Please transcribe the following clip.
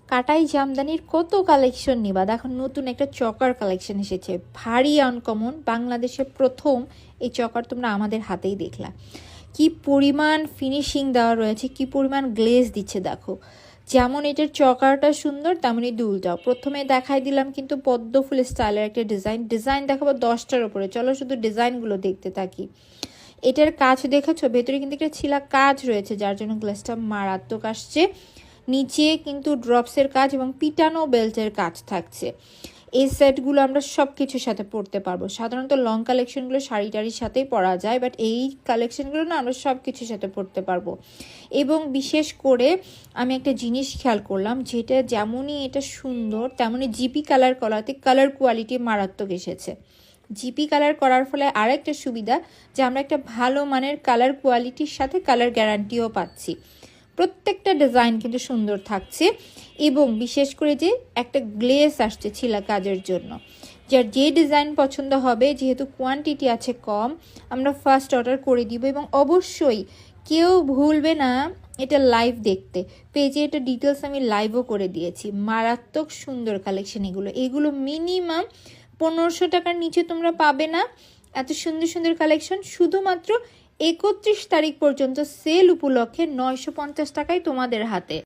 কাটাই জামদানির কত কালেকশন নিবা। দেখো নতুন একটা চকার কালেকশন এসেছে, ভারী আনকমন, বাংলাদেশে প্রথম এই চকার তোমরা আমাদের হাতেই দেখলা। কি পরিমাণ ফিনিশিং দেওয়া রয়েছে, কি পরিমাণ গ্লেজ দিচ্ছে দেখো। যেমন এটার চকারটা সুন্দর তেমনই দুলটাও। প্রথমে দেখাই দিলাম কিন্তু পদ্ম ফুল স্টাইলের একটা ডিজাইন দেখাবো 10টার উপরে। চলো শুধু ডিজাইনগুলো দেখতে থাকি। এটার কাজ দেখেছো, ভেতরে কিন্তু একটা ছিলা কাজ রয়েছে যার জন্য গ্লেজটা মারাত্মক আসছে। নিচে কিন্তু ড্রপসের কাজ এবং পিটানো বেল্টের কাজ থাকছে। এই সেটগুলো আমরা সব কিছুর সাথে পরতে পারবো। সাধারণত লং কালেকশনগুলো শাড়ি টাড়ির সাথেই পরা যায়, বাট এই কালেকশনগুলো না আমরা সব কিছুর সাথে পরতে পারবো। এবং বিশেষ করে আমি একটা জিনিস খেয়াল করলাম, যেটা যেমনই এটা সুন্দর তেমনই জিপি কালার করাতে কালার কোয়ালিটি মারাত্মক এসেছে। জিপি কালার করার ফলে আরেকটা সুবিধা যে আমরা একটা ভালো মানের কালার কোয়ালিটির সাথে কালার গ্যারান্টিও পাচ্ছি। প্রত্যেকটা ডিজাইন কিন্তু সুন্দর থাকছে এবং বিশেষ করে যে একটা গ্লেস আসছে ছিলা কাজের জন্য। যার যে ডিজাইন পছন্দ হবে, যেহেতু কোয়ান্টিটি আছে কম, আমরা ফার্স্ট অর্ডার করে দিব। এবং অবশ্যই কেউ ভুলবে না এটা লাইভ দেখতে। পেজে এটা ডিটেলস আমি লাইভও করে দিয়েছি। মারাত্মক সুন্দর কালেকশন এগুলো মিনিমাম 1500 টাকার নিচে তোমরা পাবে না। এত সুন্দর সুন্দর কালেকশন শুধুমাত্র 31 তারিখ পর্যন্ত সেল উপলক্ষে 950 টাকায় তোমাদের হাতে।